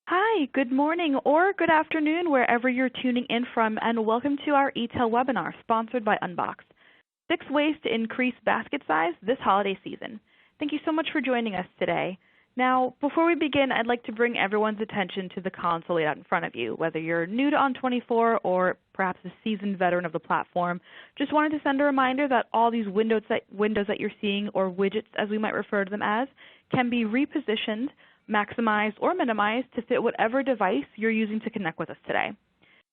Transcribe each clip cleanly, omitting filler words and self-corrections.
Hi, good morning or good afternoon wherever you're tuning in from, and welcome to our e-tail webinar sponsored by Unbxd, 6 ways to increase basket size this holiday season. Thank you so much for joining us today. Now, before we begin, I'd like to bring everyone's attention to the console laid out in front of you. Whether you're new to On24 or perhaps a seasoned veteran of the platform, just wanted to send a reminder that all these windows that you're seeing, or widgets as we might refer to them as, can be repositioned, maximized, or minimized to fit whatever device you're using to connect with us today.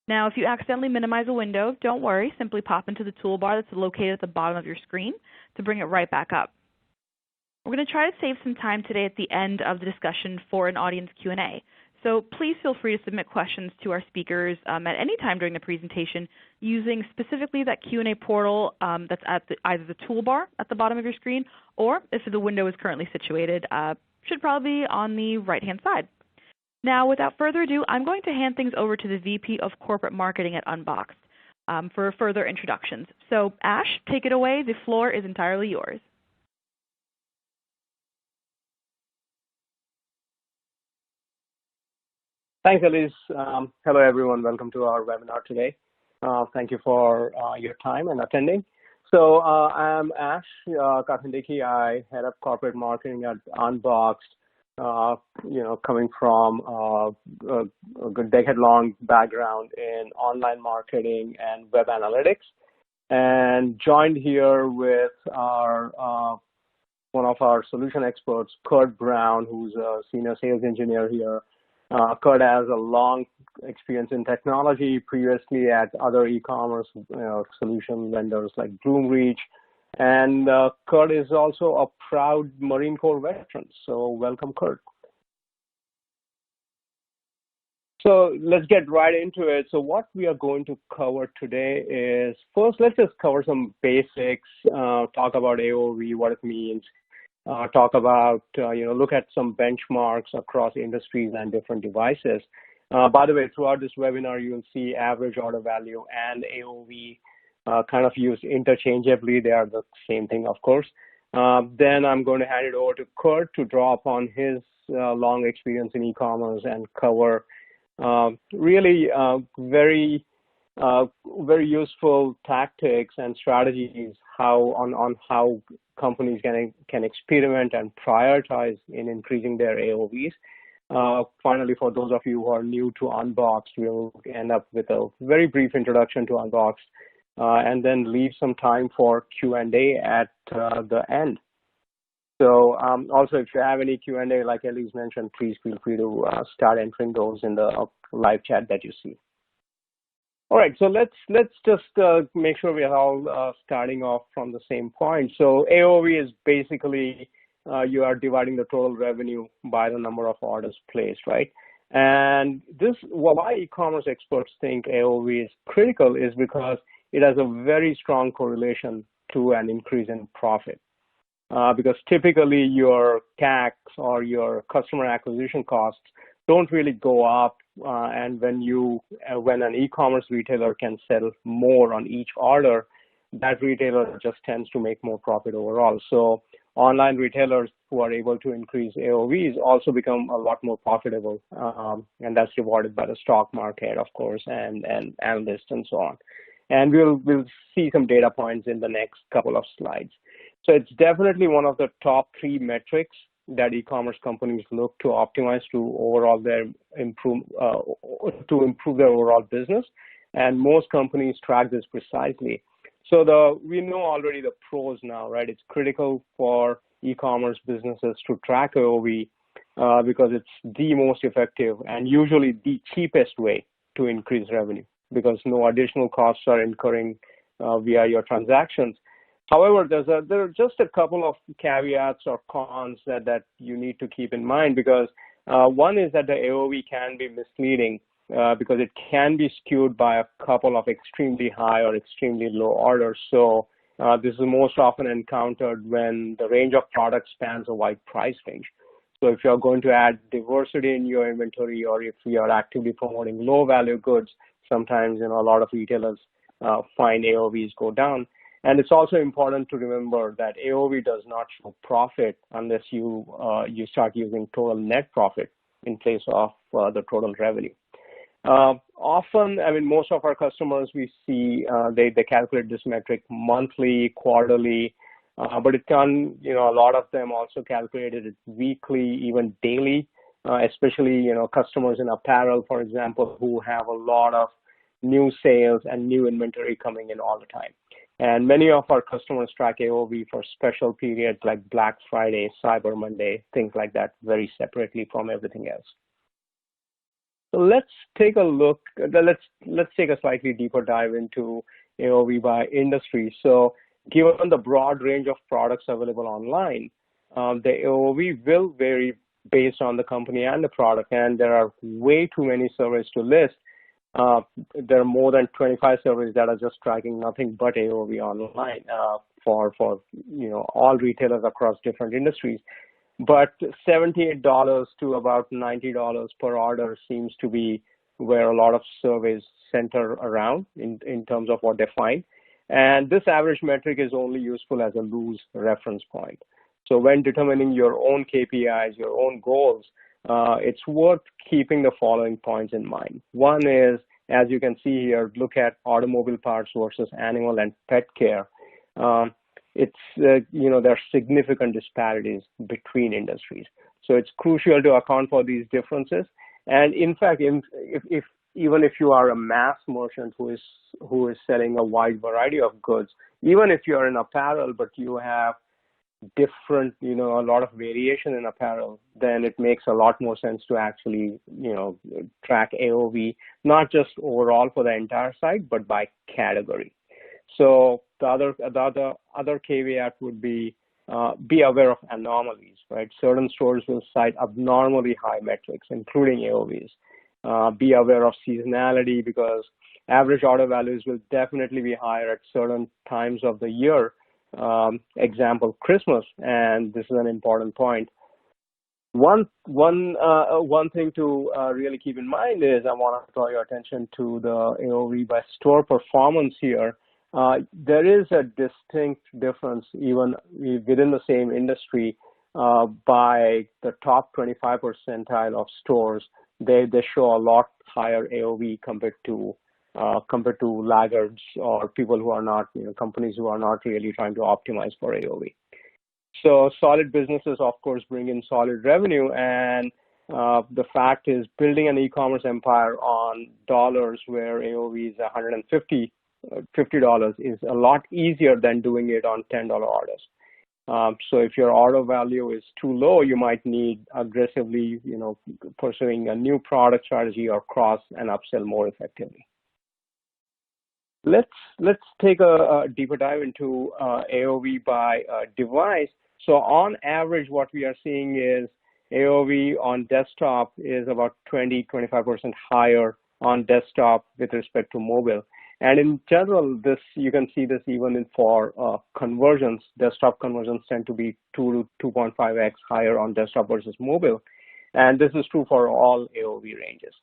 Now, if you accidentally minimize a window, don't worry. Simply pop into the toolbar that's located at the bottom of your screen to bring it right back up. We're going to try to save some time today at the end of the discussion for an audience Q&A. So please feel free to submit questions to our speakers at any time during the presentation using specifically that Q&A portal that's at either the toolbar at the bottom of your screen, or if the window is currently situated, should probably be on the right-hand side. Now, without further ado, I'm going to hand things over to the VP of Corporate Marketing at Unbxd for further introductions. So, Ash, take it away. The floor is entirely yours. Thanks, Elise. Hello, everyone. Welcome to our webinar today. Thank you for your time and attending. So I'm Ash Kakhandiki. I head up corporate marketing at Unbxd. Coming from a good decade-long background in online marketing and web analytics, and joined here with our one of our solution experts, Curt Brown, who's a senior sales engineer here. Curt has a long experience in technology, previously at other e-commerce solution vendors like Bloomreach. And Curt is also a proud Marine Corps veteran. So welcome, Curt. So let's get right into it. So what we are going to cover today is, first, let's just cover some basics, talk about AOV, what it means, talk about, look at some benchmarks across industries and different devices. By the way, throughout this webinar, you'll see average order value and AOV kind of used interchangeably. They are the same thing, of course. Then I'm going to hand it over to Curt to draw upon his long experience in e-commerce and cover really very useful tactics and strategies on how companies can experiment and prioritize in increasing their AOVs. Finally, for those of you who are new to Unbxd, we'll end up with a very brief introduction to Unbxd, and then leave some time for Q&A at the end. So also, if you have any Q&A, like Elise mentioned, please feel free to start entering those in the live chat that you see. All right, so let's just make sure we are all starting off from the same point. So AOV is basically you are dividing the total revenue by the number of orders placed, right? And why e-commerce experts think AOV is critical is because it has a very strong correlation to an increase in profit. Because typically your CACs or your customer acquisition costs don't really go up, and when an e-commerce retailer can sell more on each order, that retailer just tends to make more profit overall. So online retailers who are able to increase AOVs also become a lot more profitable, and that's rewarded by the stock market, of course, and analysts and so on. And we'll see some data points in the next couple of slides. So it's definitely one of the top 3 metrics that e-commerce companies look to optimize to improve their overall business, and most companies track this precisely. So we know already the pros now, right? It's critical for e-commerce businesses to track AOV because it's the most effective and usually the cheapest way to increase revenue, because no additional costs are incurring via your transactions. However, there are just a couple of caveats or cons that you need to keep in mind, because one is that the AOV can be misleading because it can be skewed by a couple of extremely high or extremely low orders. So this is most often encountered when the range of products spans a wide price range. So if you're going to add diversity in your inventory, or if you are actively promoting low value goods, sometimes a lot of retailers find AOVs go down. And it's also important to remember that AOV does not show profit unless you start using total net profit, in place of the total revenue. Often, I mean, most of our customers we see they calculate this metric monthly, quarterly, but it can, a lot of them also calculated it weekly, even daily, especially, customers in apparel, for example, who have a lot of new sales and new inventory coming in all the time. And many of our customers track AOV for special periods like Black Friday, Cyber Monday, things like that, very separately from everything else. So let's take a look. Let's take a slightly deeper dive into AOV by industry. So given the broad range of products available online, the AOV will vary based on the company and the product, and there are way too many surveys to list. There are more than 25 surveys that are just tracking nothing but AOV online for all retailers across different industries. But $78 to about $90 per order seems to be where a lot of surveys center around in terms of what they find. And this average metric is only useful as a loose reference point. So when determining your own KPIs, your own goals, it's worth keeping the following points in mind. One is, as you can see here, look at automobile parts versus animal and pet care. There are significant disparities between industries. So it's crucial to account for these differences. And in fact, even if you are a mass merchant who is selling a wide variety of goods, even if you are in apparel, but you have different, a lot of variation in apparel, then it makes a lot more sense to actually, track AOV, not just overall for the entire site, but by category. So the other caveat would be aware of anomalies, right? Certain stores will cite abnormally high metrics, including AOVs. Be aware of seasonality, because average order values will definitely be higher at certain times of the year. Example, Christmas, and this is an important point. One thing to really keep in mind is I want to draw your attention to the AOV by store performance here. There is a distinct difference even within the same industry by the top 25 percentile of stores. They show a lot higher AOV compared to laggards or people who are not, companies who are not really trying to optimize for AOV. So solid businesses, of course, bring in solid revenue, and the fact is building an e-commerce empire on dollars where AOV is $150 is a lot easier than doing it on $10 orders. So if your order value is too low, you might need aggressively, pursuing a new product strategy or cross and upsell more effectively. Let's take a deeper dive into AOV by device. So on average, what we are seeing is AOV on desktop is about 20-25% higher on desktop with respect to mobile. And in general, you can see this even for conversions. Desktop conversions tend to be 2 to 2.5x higher on desktop versus mobile. And this is true for all AOV ranges.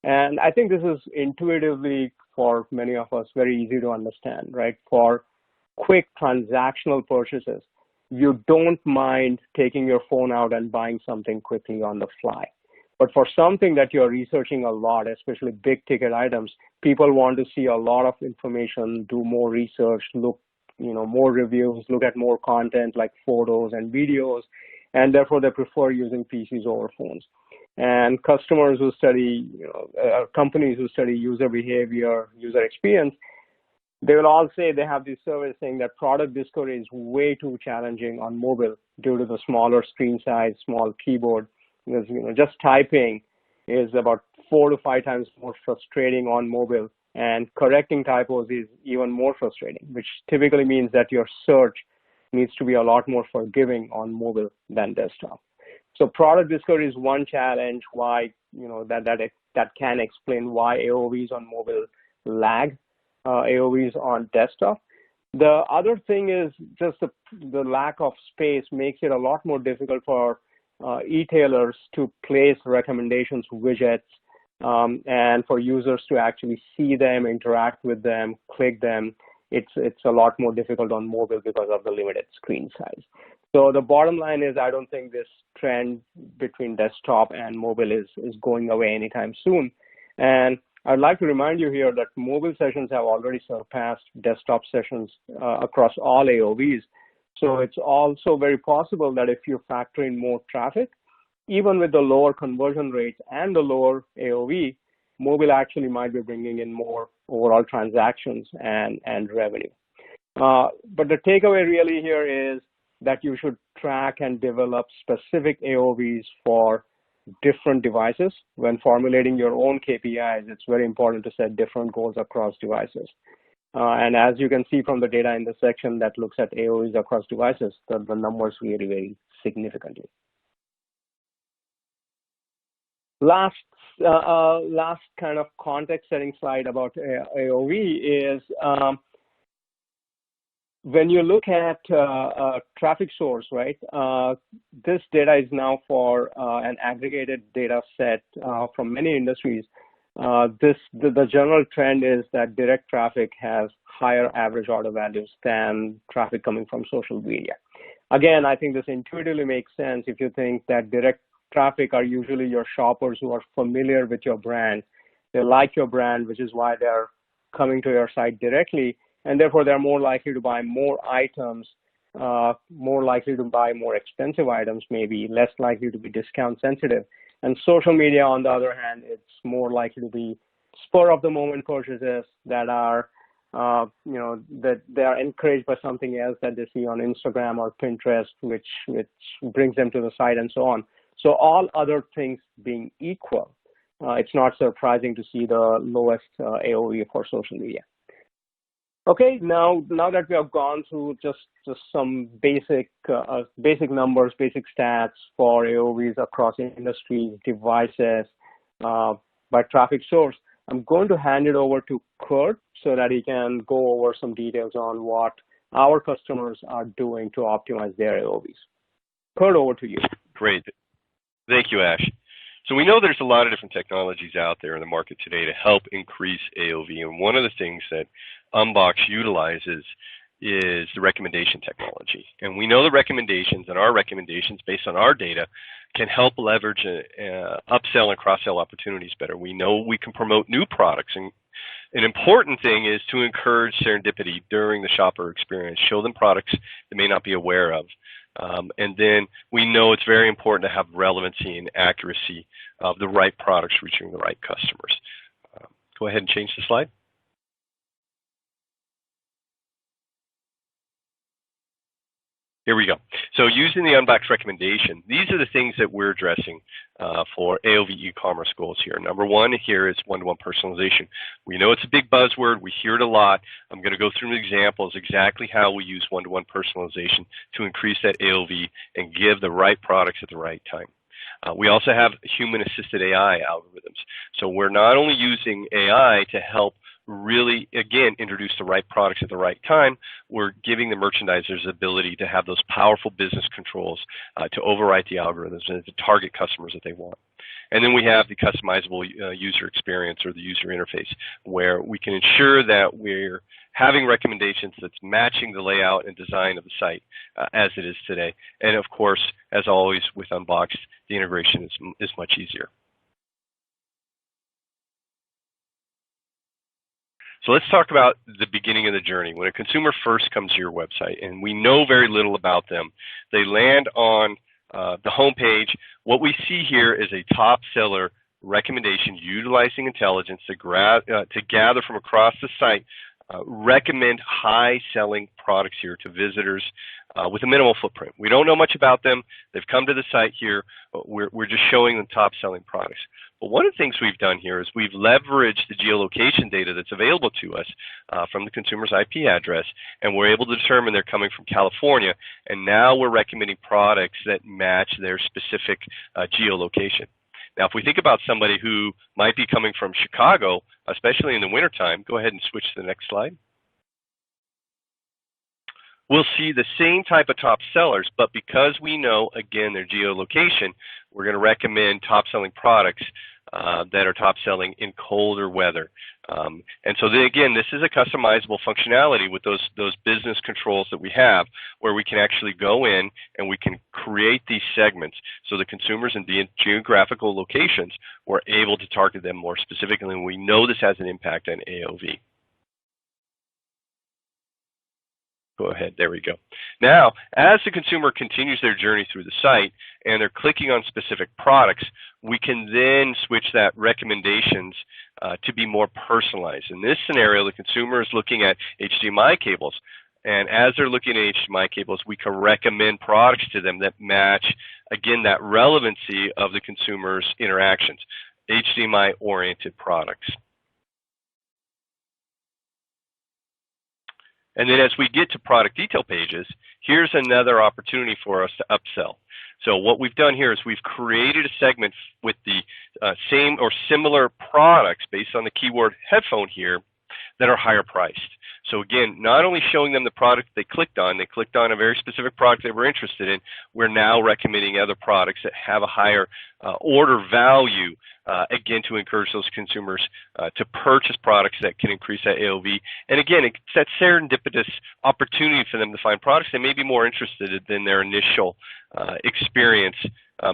And I think this is intuitively, for many of us, very easy to understand, right? For quick transactional purchases, you don't mind taking your phone out and buying something quickly on the fly. But for something that you're researching a lot, especially big ticket items, people want to see a lot of information, do more research, look, more reviews, look at more content like photos and videos, and therefore they prefer using PCs over phones. And customers who study, companies who study user behavior, user experience, they will all say they have these surveys saying that product discovery is way too challenging on mobile due to the smaller screen size, small keyboard. Because, just typing is about 4 to 5 times more frustrating on mobile, and correcting typos is even more frustrating, which typically means that your search needs to be a lot more forgiving on mobile than desktop. So product discovery is one challenge. Why, that can explain why AOVs on mobile lag AOVs on desktop. The other thing is just the lack of space makes it a lot more difficult for e-tailers to place recommendations widgets and for users to actually see them, interact with them, click them. It's a lot more difficult on mobile because of the limited screen size. So the bottom line is I don't think this trend between desktop and mobile is going away anytime soon. And I'd like to remind you here that mobile sessions have already surpassed desktop sessions across all AOVs. So it's also very possible that if you factor in more traffic, even with the lower conversion rates and the lower AOV, mobile actually might be bringing in more overall transactions and revenue. But the takeaway really here is that you should track and develop specific AOVs for different devices. When formulating your own KPIs, it's very important to set different goals across devices. And as you can see from the data in the section that looks at AOVs across devices, the numbers really vary significantly. Last kind of context-setting slide about AOV is when you look at a traffic source, right? This data is now for an aggregated data set from many industries. The general trend is that direct traffic has higher average order values than traffic coming from social media. Again, I think this intuitively makes sense if you think that direct traffic are usually your shoppers who are familiar with your brand. They like your brand, which is why they're coming to your site directly, and therefore they're more likely to buy more items, more likely to buy more expensive items, maybe less likely to be discount sensitive. And social media, on the other hand, it's more likely to be spur of the moment purchases that are, that they are encouraged by something else that they see on Instagram or Pinterest, which brings them to the site and so on. So all other things being equal, it's not surprising to see the lowest AOV for social media. Okay, now that we have gone through just some basic numbers, basic stats for AOVs across industries, devices, by traffic source, I'm going to hand it over to Curt so that he can go over some details on what our customers are doing to optimize their AOVs. Curt, over to you. Great. Thank you, Ash. So we know there's a lot of different technologies out there in the market today to help increase AOV, and one of the things that Unbxd utilizes is the recommendation technology. And we know the recommendations and our recommendations based on our data can help leverage upsell and cross-sell opportunities better. We know we can promote new products, and an important thing is to encourage serendipity during the shopper experience, show them products they may not be aware of. And then we know it's very important to have relevancy and accuracy of the right products reaching the right customers. Go ahead and change the slide. Here we go. So using the Unbxd recommendation, these are the things that we're addressing for AOV e-commerce goals here. Number one here is one-to-one personalization. We know it's a big buzzword. We hear it a lot. I'm going to go through examples exactly how we use one-to-one personalization to increase that AOV and give the right products at the right time. We also have human-assisted AI algorithms. So we're not only using AI to help really, again, introduce the right products at the right time, we're giving the merchandisers the ability to have those powerful business controls to overwrite the algorithms and to target customers that they want. And then we have the customizable user experience or the user interface, where we can ensure that we're having recommendations that's matching the layout and design of the site as it is today. And of course, as always with Unbxd, the integration is much easier. So let's talk about the beginning of the journey. When a consumer first comes to your website, and we know very little about them, they land on the home page. What we see here is a top seller recommendation utilizing intelligence to gather from across the site, recommend high-selling products here to visitors with a minimal footprint. We don't know much about them. They've come to the site here. We're just showing them top-selling products. But one of the things we've done here is we've leveraged the geolocation data that's available to us from the consumer's IP address, and we're able to determine they're coming from California, and now we're recommending products that match their specific geolocation. Now, if we think about somebody who might be coming from Chicago, especially in the wintertime, go ahead and switch to the next slide. We'll see the same type of top sellers, but because we know, again, their geolocation, we're going to recommend top selling products that are top selling in colder weather. And so then again, this is a customizable functionality with those business controls that we have, where we can actually go in and we can create these segments so the consumers in the geographical locations, we're able to target them more specifically, and we know this has an impact on AOV. Go ahead, there we go. Now, as the consumer continues their journey through the site and they're clicking on specific products, we can then switch that recommendations to be more personalized. In this scenario, the consumer is looking at HDMI cables, and as they're looking at HDMI cables, we can recommend products to them that match, again, that relevancy of the consumer's interactions, HDMI-oriented products. And then as we get to product detail pages, here's another opportunity for us to upsell. So what we've done here is we've created a segment with the same or similar products based on the keyword headphone here that are higher priced. So again, not only showing them the product they clicked on a very specific product they were interested in, we're now recommending other products that have a higher order value, again, to encourage those consumers to purchase products that can increase that AOV. And again, it's that serendipitous opportunity for them to find products they may be more interested in than their initial experience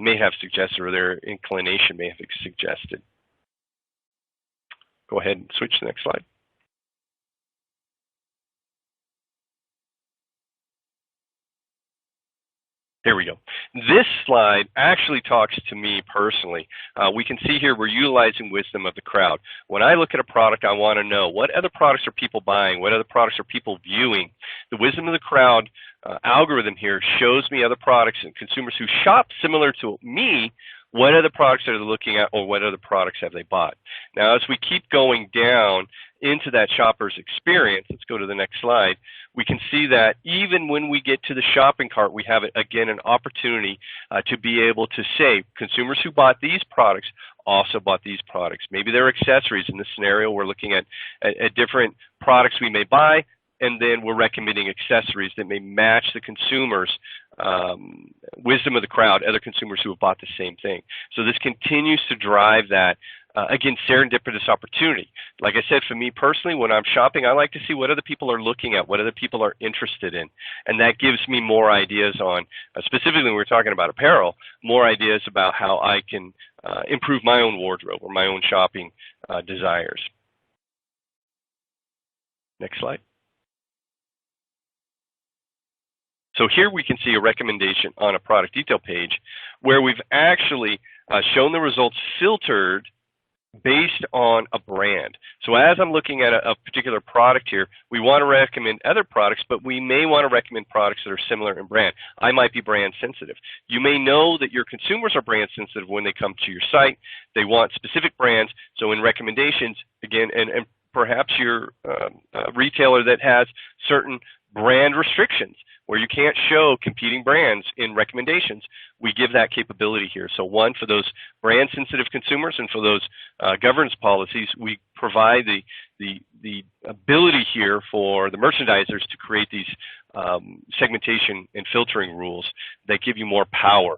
may have suggested, or their inclination may have suggested. Go ahead and switch to the next slide. Here we go. This slide actually talks to me personally. We can see here we're utilizing wisdom of the crowd. When I look at a product, I want to know what other products are people buying, what other products are people viewing. The wisdom of the crowd algorithm here shows me other products and consumers who shop similar to me, what other products are they looking at, or what other products have they bought. Now, as we keep going down into that shopper's experience, let's go to the next slide, we can see that even when we get to the shopping cart, we have, again, an opportunity to be able to say, consumers who bought these products also bought these products. Maybe they're accessories. In this scenario, we're looking at different products we may buy, and then we're recommending accessories that may match the consumer's wisdom of the crowd, other consumers who have bought the same thing. So this continues to drive that, again, serendipitous opportunity. Like I said, for me personally, when I'm shopping, I like to see what other people are looking at, what other people are interested in. And that gives me more ideas on, specifically when we're talking about apparel, more ideas about how I can improve my own wardrobe or my own shopping desires. Next slide. So here we can see a recommendation on a product detail page where we've actually shown the results filtered based on a brand. So as I'm looking at a particular product here, we want to recommend other products, but we may want to recommend products that are similar in brand. I might be brand sensitive. You may know that your consumers are brand sensitive when they come to your site. They want specific brands. So in recommendations, again, and perhaps you're a retailer that has certain brand restrictions where you can't show competing brands in recommendations, we give that capability here. So one, for those brand sensitive consumers, and for those governance policies, we provide the ability here for the merchandisers to create these segmentation and filtering rules that give you more power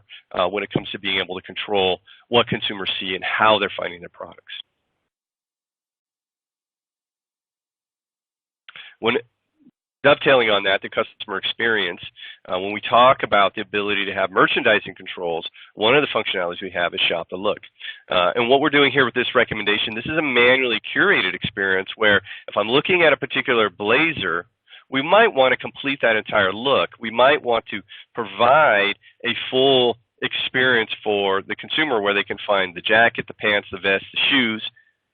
when it comes to being able to control what consumers see and how they're finding their products. When dovetailing on that, the customer experience, when we talk about the ability to have merchandising controls, one of the functionalities we have is Shop the Look. And what we're doing here with this recommendation, this is a manually curated experience where if I'm looking at a particular blazer, we might want to complete that entire look. We might want to provide a full experience for the consumer where they can find the jacket, the pants, the vest, the shoes,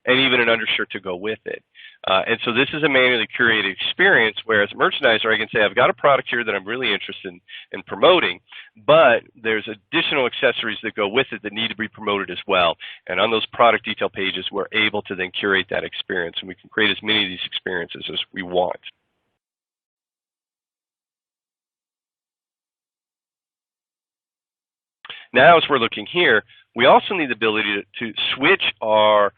and even an undershirt to go with it. And so this is a manually curated experience where as a merchandiser I can say I've got a product here that I'm really interested in promoting, but there's additional accessories that go with it that need to be promoted as well. And on those product detail pages we're able to then curate that experience, and we can create as many of these experiences as we want. Now as we're looking here, we also need the ability to switch our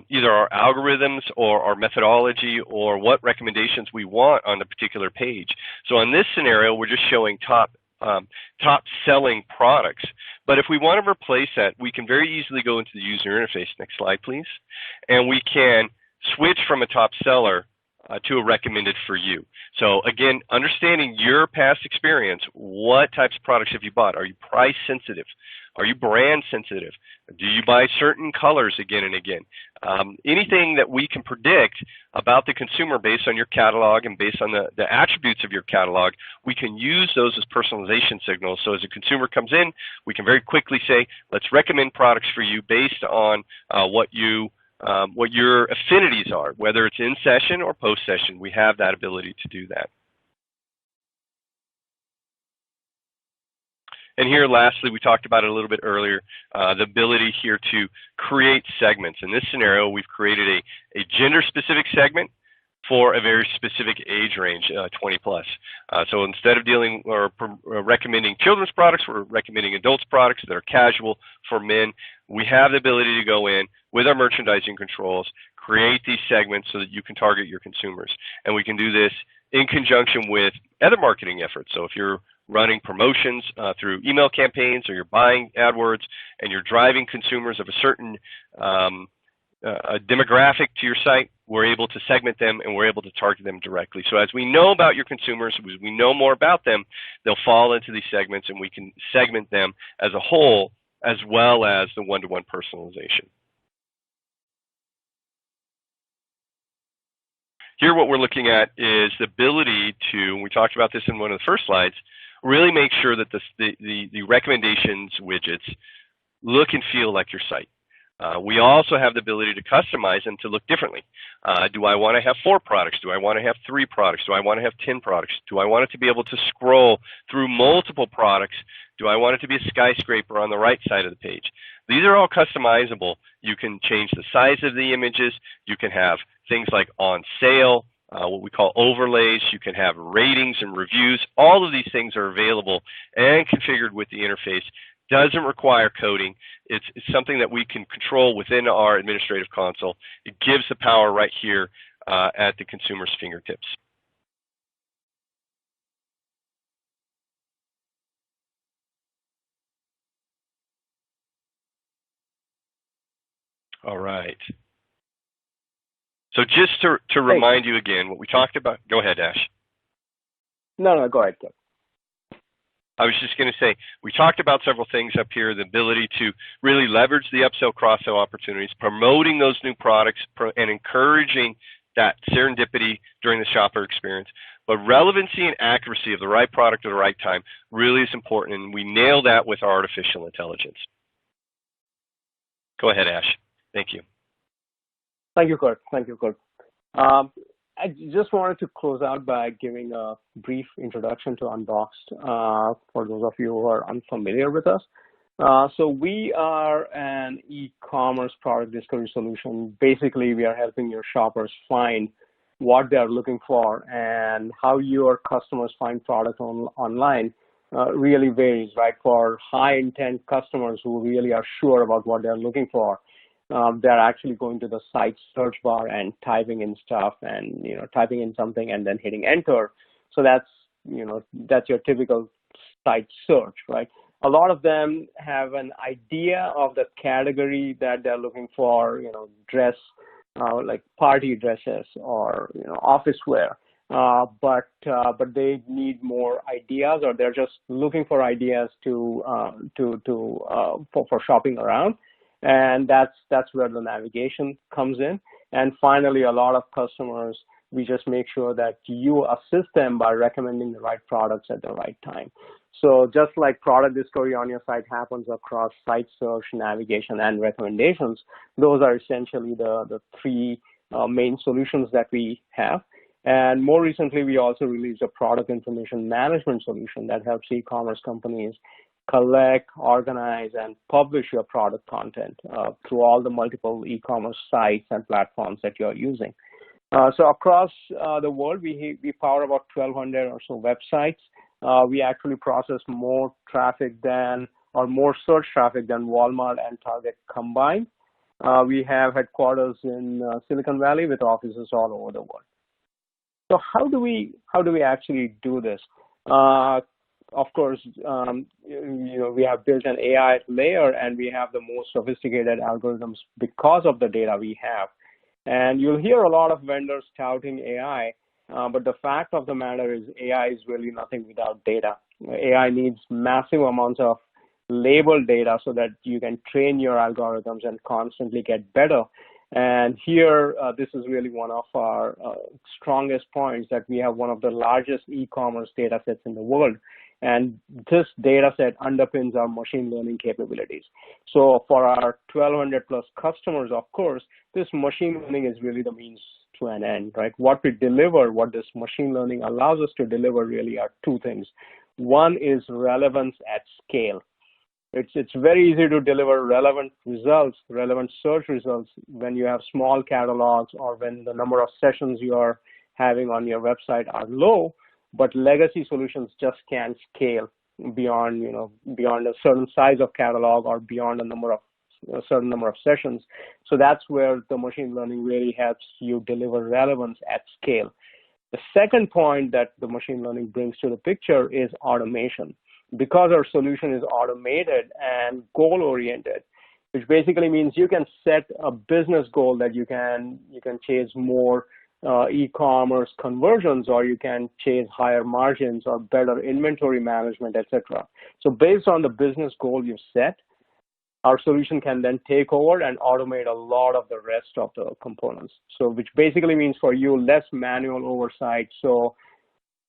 either our algorithms or our methodology or what recommendations we want on the particular page. So in this scenario, we're just showing top top selling products. But if we want to replace that, we can very easily go into the user interface. Next slide, please. And we can switch from a top seller to a recommended for you. So again, understanding your past experience, what types of products have you bought? Are you price sensitive? Are you brand sensitive? Do you buy certain colors again and again? Anything that we can predict about the consumer based on your catalog and based on the attributes of your catalog, we can use those as personalization signals. So as a consumer comes in, we can very quickly say, let's recommend products for you based on what your affinities are, whether it's in session or post session. We have that ability to do that. And here, lastly, we talked about it a little bit earlier, the ability here to create segments. In this scenario, we've created a gender-specific segment for a very specific age range, 20 plus. So instead of dealing or recommending children's products, we're recommending adults products that are casual for men. We have the ability to go in with our merchandising controls, create these segments so that you can target your consumers. And we can do this in conjunction with other marketing efforts. So if you're running promotions through email campaigns, or you're buying AdWords and you're driving consumers of a certain demographic to your site, we're able to segment them and we're able to target them directly. So as we know about your consumers, as we know more about them, they'll fall into these segments and we can segment them as a whole as well as the one-to-one personalization. Here what we're looking at is the ability to, and we talked about this in one of the first slides, really make sure that the recommendations widgets look and feel like your site. We also have the ability to customize them to look differently. Do I want to have 4 products? Do I want to have 3 products? Do I want to have 10 products? Do I want it to be able to scroll through multiple products? Do I want it to be a skyscraper on the right side of the page? These are all customizable. You can change the size of the images. You can have things like on sale, what we call overlays. You can have ratings and reviews. All of these things are available and configured with the interface. Doesn't require coding. It's something that we can control within our administrative console. It gives the power right here at the consumer's fingertips. All right. So just to remind you again, what we talked about. Go ahead, Ash. No, go ahead, Curt. I was just going to say, we talked about several things up here, the ability to really leverage the upsell, cross-sell opportunities, promoting those new products, and encouraging that serendipity during the shopper experience. But relevancy and accuracy of the right product at the right time really is important, and we nail that with our artificial intelligence. Go ahead, Ash. Thank you. Thank you, Curt. Thank you, Curt. I just wanted to close out by giving a brief introduction to Unbxd for those of you who are unfamiliar with us. So we are an e-commerce product discovery solution. Basically, we are helping your shoppers find what they are looking for, and how your customers find products online really varies, right? For high-intent customers who really are sure about what they're looking for, they're actually going to the site search bar and typing in stuff, and typing in something and then hitting enter. So that's your typical site search, right? A lot of them have an idea of the category that they're looking for, dress, like party dresses or office wear, but they need more ideas, or they're just looking for ideas for shopping around. And that's where the navigation comes in. And finally, a lot of customers, we just make sure that you assist them by recommending the right products at the right time. So just like product discovery on your site happens across site search, navigation, and recommendations, those are essentially the 3 main solutions that we have. And more recently, we also released a product information management solution that helps e-commerce companies collect, organize, and publish your product content through all the multiple e-commerce sites and platforms that you're using. So across the world, we power about 1,200 or so websites. We actually process more search traffic than Walmart and Target combined. We have headquarters in Silicon Valley with offices all over the world. So how do we actually do this? of course, we have built an AI layer, and we have the most sophisticated algorithms because of the data we have. And you'll hear a lot of vendors touting AI, but the fact of the matter is AI is really nothing without data. AI needs massive amounts of labeled data so that you can train your algorithms and constantly get better. And here, this is really one of our strongest points, that we have one of the largest e-commerce data sets in the world. And this data set underpins our machine learning capabilities. So for our 1,200 plus customers, of course, this machine learning is really the means to an end, right? What we deliver, what this machine learning allows us to deliver really are two things. One is relevance at scale. It's very easy to deliver relevant results, relevant search results when you have small catalogs or when the number of sessions you are having on your website are low, but legacy solutions just can't scale beyond a certain size of catalog or beyond a certain number of sessions. So that's where the machine learning really helps you deliver relevance at scale. The second point that the machine learning brings to the picture is automation. Because our solution is automated and goal-oriented, which basically means you can set a business goal that you can chase more e-commerce conversions, or you can chase higher margins or better inventory management, etc. So based on the business goal you've set, our solution can then take over and automate a lot of the rest of the components. So which basically means for you less manual oversight, so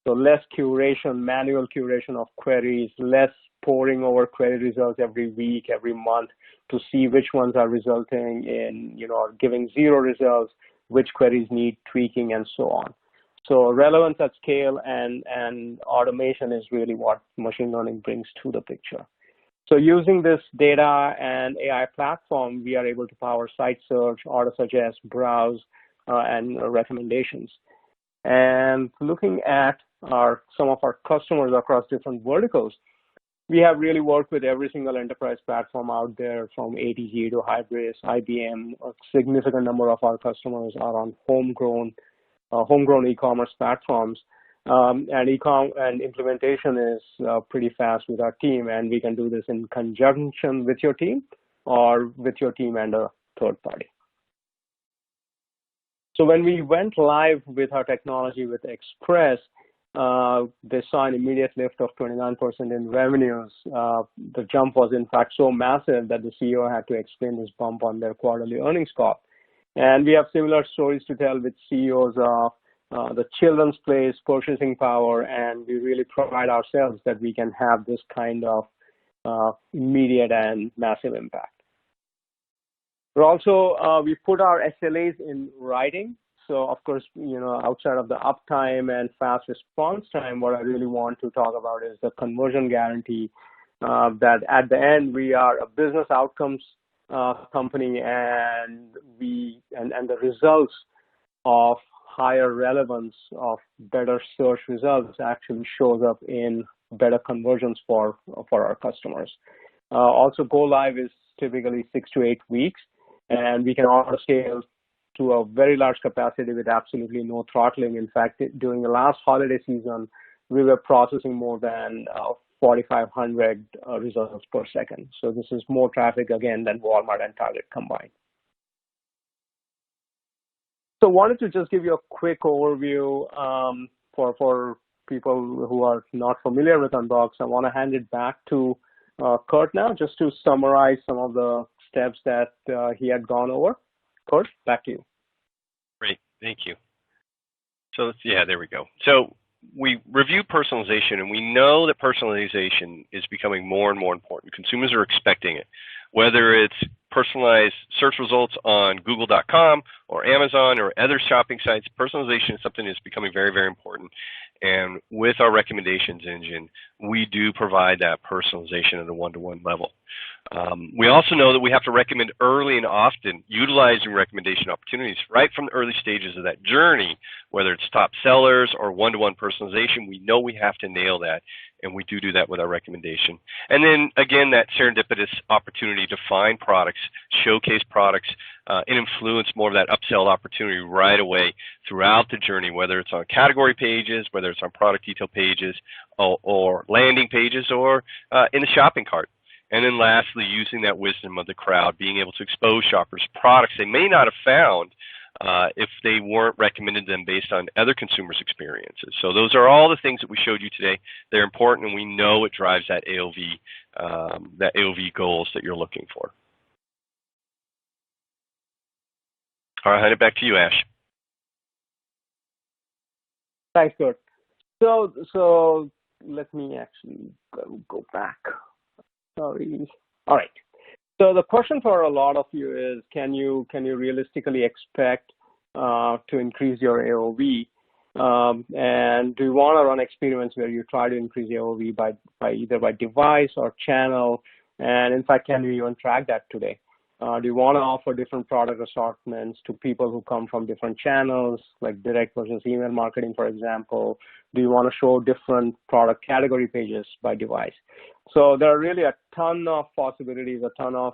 less curation, manual curation of queries, less poring over query results every week, every month to see which ones are resulting in, giving 0 results, which queries need tweaking, and so on. So relevance at scale and automation is really what machine learning brings to the picture. So using this data and AI platform, we are able to power site search, auto suggest, browse, and recommendations. And looking at some of our customers across different verticals, we have really worked with every single enterprise platform out there, from ATG to Hybris, IBM. A significant number of our customers are on homegrown e-commerce platforms, and implementation is pretty fast with our team, and we can do this in conjunction with your team or with your team and a third party. So when we went live with our technology with Express, they saw an immediate lift of 29% in revenues. The jump was in fact so massive that the CEO had to explain this bump on their quarterly earnings call. And we have similar stories to tell with CEOs of the Children's Place, Purchasing Power, and we really pride ourselves that we can have this kind of immediate and massive impact. We're also, we put our SLAs in writing. So of course, outside of the uptime and fast response time, what I really want to talk about is the conversion guarantee, that at the end, we are a business outcomes company, and the results of higher relevance of better search results actually shows up in better conversions for our customers. Also, go live is typically 6 to 8 weeks, and we can auto scale to a very large capacity with absolutely no throttling. In fact, during the last holiday season, we were processing more than 4,500 results per second. So this is more traffic, again, than Walmart and Target combined. So wanted to just give you a quick overview for people who are not familiar with Unbxd. I want to hand it back to Curt now, just to summarize some of the steps that he had gone over. Curt, back to you. Great, thank you. So yeah, there we go. So we review personalization, and we know that personalization is becoming more and more important. Consumers are expecting it, whether it's personalized search results on Google.com or Amazon or other shopping sites. Personalization is something that's becoming very, very important. And with our recommendations engine, we do provide that personalization at a one-to-one level. We also know that we have to recommend early and often, utilizing recommendation opportunities right from the early stages of that journey, whether it's top sellers or one-to-one personalization. We know we have to nail that, and we do that with our recommendation. And then, again, that serendipitous opportunity to find products, showcase products, and influence more of that upsell opportunity right away throughout the journey, whether it's on category pages, whether it's on product detail pages, or landing pages, or in the shopping cart. And then lastly, using that wisdom of the crowd, being able to expose shoppers products they may not have found if they weren't recommended them based on other consumers' experiences. So those are all the things that we showed you today. They're important, and we know it drives that AOV goals that you're looking for. All right, I'll hand it back to you, Ash. Thanks, Curt. So let me actually go back. Sorry. All right. So the question for a lot of you is, can you realistically expect to increase your AOV? And do you want to run experiments where you try to increase AOV by either by device or channel? And in fact, can you even track that today? Do you want to offer different product assortments to people who come from different channels, like direct versus email marketing, for example? Do you want to show different product category pages by device? So there are really a ton of possibilities, a ton of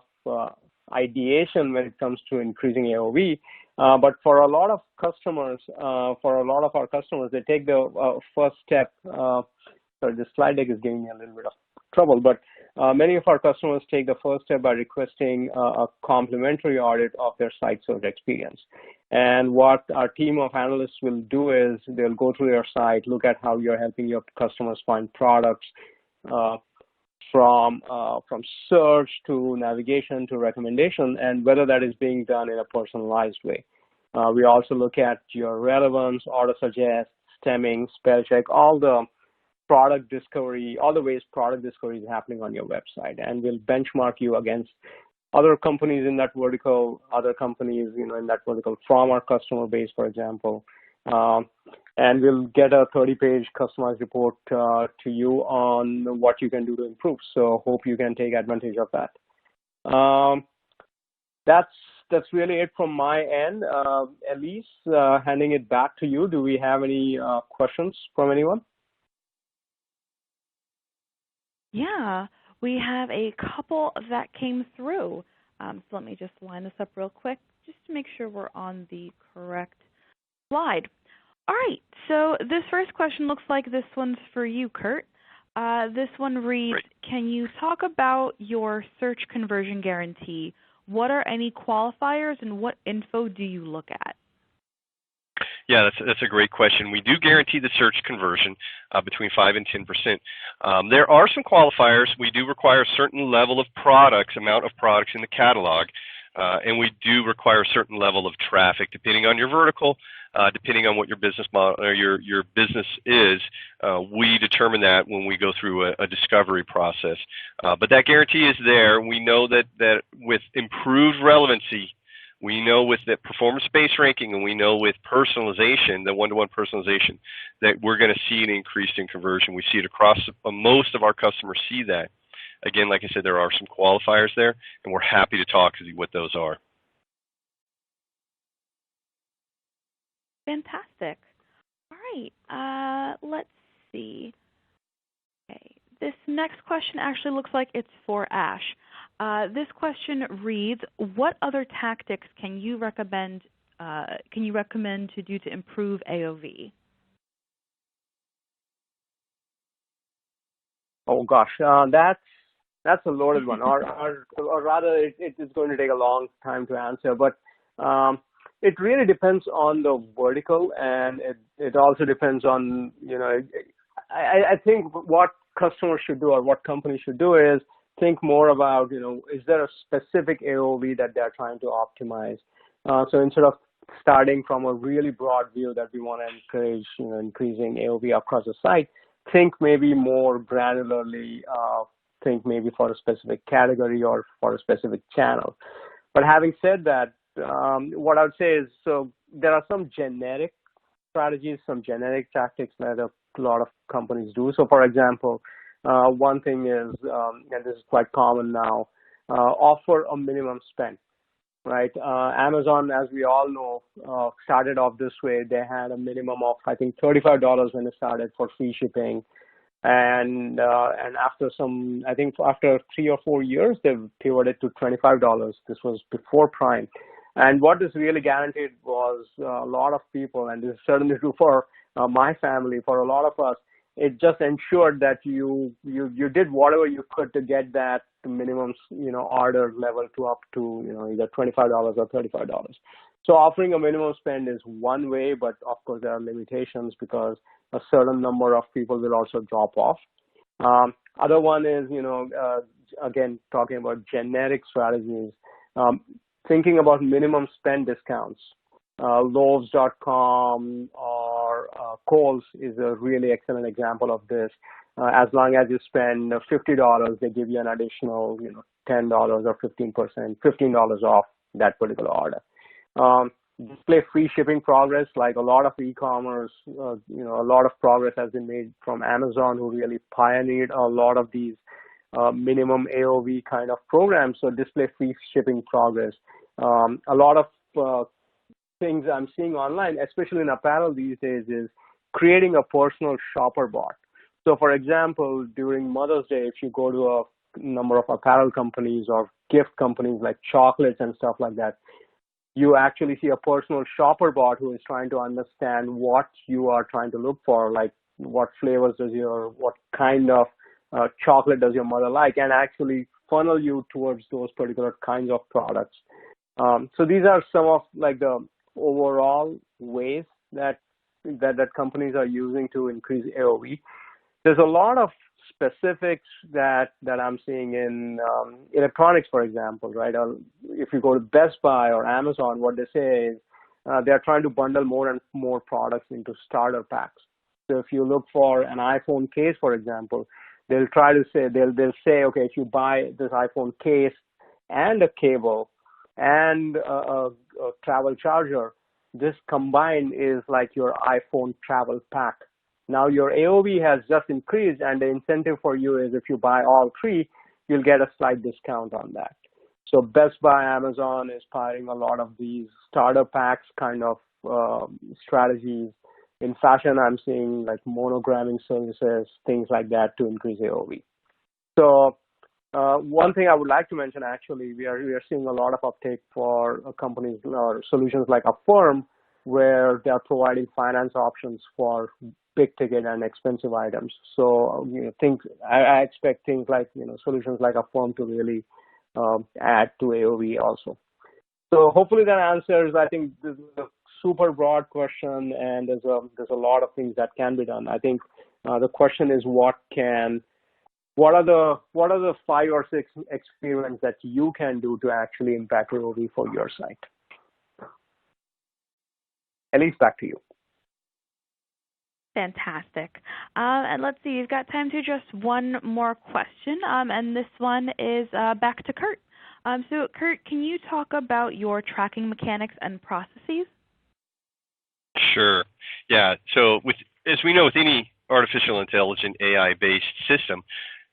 ideation when it comes to increasing AOV. But for a lot of customers, our customers, they take the first step. Sorry, the slide deck is giving me a little bit of trouble, but many of our customers take the first step by requesting a complimentary audit of their site search experience. And what our team of analysts will do is they'll go through your site, look at how you're helping your customers find products from search to navigation to recommendation, and whether that is being done in a personalized way. We also look at your relevance, auto suggest, stemming, spell check, all the product discovery, all the ways product discovery is happening on your website, and we'll benchmark you against other companies in that vertical, other companies in that vertical from our customer base, for example, and we'll get a 30-page customized report to you on what you can do to improve. So hope you can take advantage of that. That's really it from my end. Elise, handing it back to you. Do we have any questions from anyone? Yeah, we have a couple that came through. So let me just line this up real quick just to make sure we're on the correct slide. All right, so this first question looks like this one's for you, Curt. This one reads, Great. Can you talk about your search conversion guarantee? What are any qualifiers and what info do you look at? Yeah, that's a great question. We do guarantee the search conversion between 5 and 10%. There are some qualifiers. We do require a certain level of amount of products in the catalog, and we do require a certain level of traffic, depending on your vertical, depending on what your business model or your business is. We determine that when we go through a discovery process. But that guarantee is there. We know that with improved relevancy, we know with the performance-based ranking, and we know with personalization, the one-to-one personalization, that we're going to see an increase in conversion. We see it across, most of our customers see that. Again, like I said, there are some qualifiers there, and we're happy to talk to you what those are. Fantastic. All right, let's see. Okay, this next question actually looks like it's for Ash. This question reads, what other tactics can you recommend to do to improve AOV? Oh gosh, that's a loaded one, or rather, it's going to take a long time to answer. But it really depends on the vertical, and it also depends on I think what customers should do or what companies should do is think more about, is there a specific AOV that they're trying to optimize? So instead of starting from a really broad view that we want to encourage, increasing AOV across the site, think maybe more granularly, think maybe for a specific category or for a specific channel. But having said that, what I would say is, so there are some generic strategies, some generic tactics that a lot of companies do. So for example, one thing is, and this is quite common now, offer a minimum spend, right? Amazon, as we all know, started off this way. They had a minimum of, I think, $35 when it started for free shipping. And after I think after 3 or 4 years, they pivoted to $25. This was before Prime. And what this really guaranteed was a lot of people, and this is certainly true for my family, for a lot of us, it just ensured that you did whatever you could to get that minimum, order level to up to, either $25 or $35. So offering a minimum spend is one way, but of course there are limitations because a certain number of people will also drop off. Other one is, again, talking about generic strategies, thinking about minimum spend discounts. Loaves.com or Kohl's is a really excellent example of this. As long as you spend $50, they give you an additional, $10 or 15% off that particular order. Display free shipping progress, like a lot of e-commerce, a lot of progress has been made from Amazon, who really pioneered a lot of these minimum AOV kind of programs. So display free shipping progress. A lot of things I'm seeing online, especially in apparel these days, is creating a personal shopper bot. So for example, during Mother's Day, if you go to a number of apparel companies or gift companies like chocolates and stuff like that, you actually see a personal shopper bot who is trying to understand what you are trying to look for, like what flavors what kind of chocolate does your mother like, and actually funnel you towards those particular kinds of products. So these are some of like the overall ways that companies are using to increase AOV. There's a lot of specifics that I'm seeing in electronics, for example, right? If you go to Best Buy or Amazon, what they say is they're trying to bundle more and more products into starter packs. So if you look for an iPhone case, for example, they'll say, okay, if you buy this iPhone case and a cable and a travel charger, this combined is like your iPhone travel pack. Now your AOV has just increased, and the incentive for you is if you buy all three, you'll get a slight discount on that. So Best Buy, Amazon is pioneering a lot of these starter packs kind of strategies. In fashion, I'm seeing like monogramming services, things like that to increase AOV. So one thing I would like to mention, actually, we are seeing a lot of uptake for companies or solutions like Affirm, where they are providing finance options for big ticket and expensive items. So I expect things like solutions like Affirm to really add to AOV also. So hopefully that answers. I think this is a super broad question, and there's a lot of things that can be done. I think the question is what are the 5 or 6 experiments that you can do to actually impact AOV for your site? Elise, back to you. Fantastic. And let's see, you've got time to address one more question, and this one is back to Curt. So Curt, can you talk about your tracking mechanics and processes? Sure. Yeah. So as we know, with any artificial intelligence AI-based system,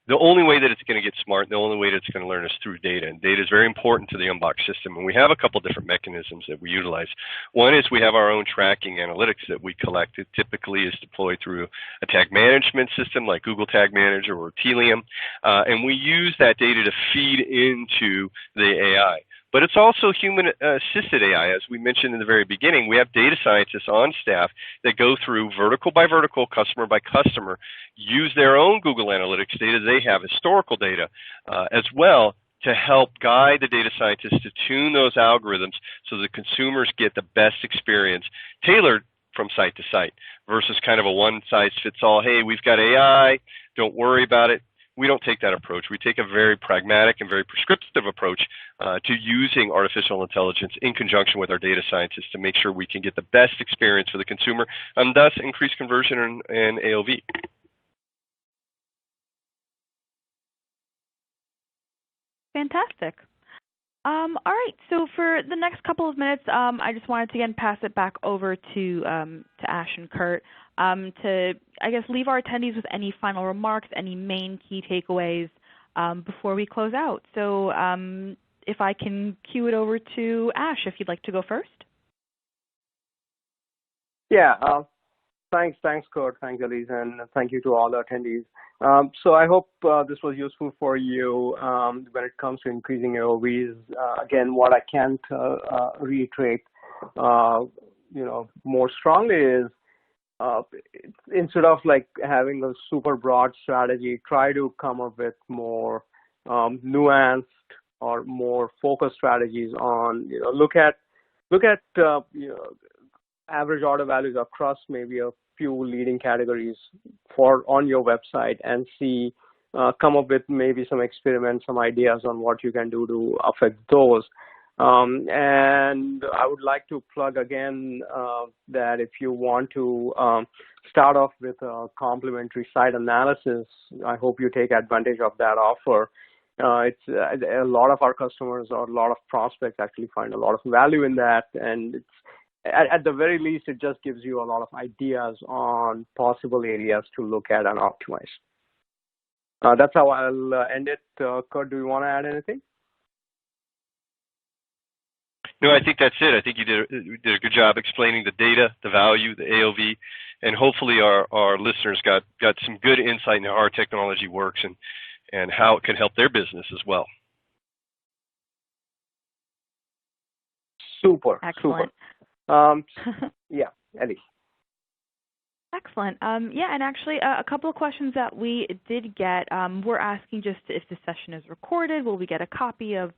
the only way that it's going to get smart, the only way that it's going to learn is through data. And data is very important to the Unbxd system. And we have a couple different mechanisms that we utilize. One is we have our own tracking analytics that we collect. It typically is deployed through a tag management system like Google Tag Manager or Telium. And we use that data to feed into the AI. But it's also human-assisted AI. As we mentioned in the very beginning, we have data scientists on staff that go through vertical by vertical, customer by customer, use their own Google Analytics data. They have historical data as well to help guide the data scientists to tune those algorithms so the consumers get the best experience tailored from site to site versus kind of a one-size-fits-all, hey, we've got AI, don't worry about it. We don't take that approach. We take a very pragmatic and very prescriptive approach to using artificial intelligence in conjunction with our data scientists to make sure we can get the best experience for the consumer and thus increase conversion and AOV. Fantastic. All right, so for the next couple of minutes, I just wanted to again pass it back over to Ash and Curt to, I guess, leave our attendees with any final remarks, any main key takeaways before we close out. So if I can cue it over to Ash, if you'd like to go first. Yeah, thanks, Curt, thanks, Elise, and thank you to all the attendees. So I hope this was useful for you when it comes to increasing AOVs. Again, what I can't reiterate, more strongly is instead of like having a super broad strategy, try to come up with more nuanced or more focused strategies on, look at average order values across maybe a few leading categories on your website and see, come up with maybe some experiments, some ideas on what you can do to affect those. And I would like to plug again that if you want to start off with a complementary site analysis, I hope you take advantage of that offer. It's a lot of our customers or a lot of prospects actually find a lot of value in that, and it's at the very least, it just gives you a lot of ideas on possible areas to look at and optimize. That's how I'll end it. Curt, do you want to add anything? No, I think that's it. I think you did a good job explaining the data, the value, the AOV, and hopefully our listeners got some good insight into how our technology works and how it can help their business as well. Super. Excellent. Yeah, Ellie. Excellent. Yeah, and actually a couple of questions that we did get. We're asking just if the session is recorded, will we get a copy of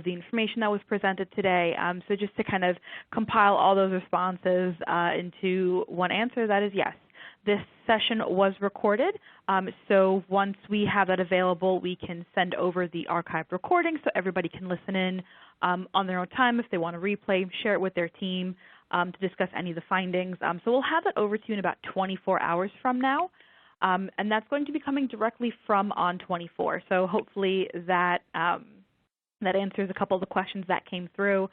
the information that was presented today? So just to kind of compile all those responses into one answer, that is yes. This session was recorded, so once we have that available, we can send over the archived recording so everybody can listen in on their own time if they want to replay, share it with their team to discuss any of the findings. So we'll have that over to you in about 24 hours from now, and that's going to be coming directly from On24. So hopefully that that answers a couple of the questions that came through.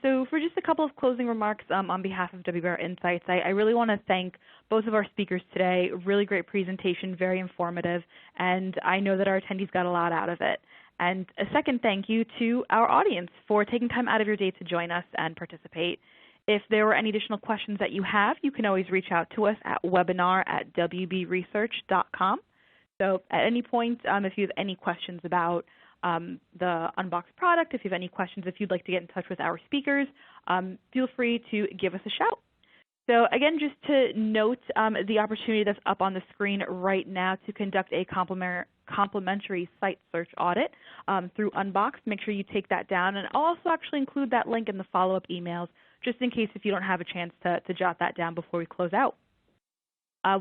So for just a couple of closing remarks on behalf of WBR Insights, I really want to thank both of our speakers today. Really great presentation, very informative, and I know that our attendees got a lot out of it. And a second thank you to our audience for taking time out of your day to join us and participate. If there were any additional questions that you have, you can always reach out to us at webinar@wbresearch.com. So at any point, if you have any questions about the Unboxed product, if you have any questions, if you'd like to get in touch with our speakers, feel free to give us a shout. So again, just to note the opportunity that's up on the screen right now to conduct a complimentary site search audit through Unboxed. Make sure you take that down, and I'll also actually include that link in the follow-up emails just in case if you don't have a chance to jot that down before we close out.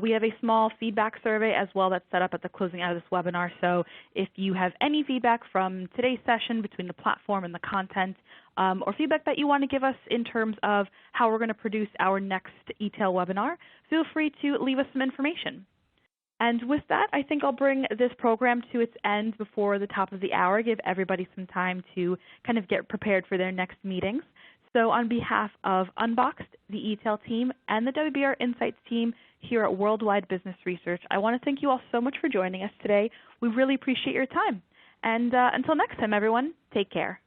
We have a small feedback survey as well that's set up at the closing out of this webinar. So if you have any feedback from today's session between the platform and the content, or feedback that you want to give us in terms of how we're going to produce our next e-tail webinar, feel free to leave us some information. And with that, I think I'll bring this program to its end before the top of the hour, give everybody some time to kind of get prepared for their next meetings. So on behalf of Unboxed, the e-tail team, and the WBR Insights team here at Worldwide Business Research, I want to thank you all so much for joining us today. We really appreciate your time. And until next time, everyone, take care.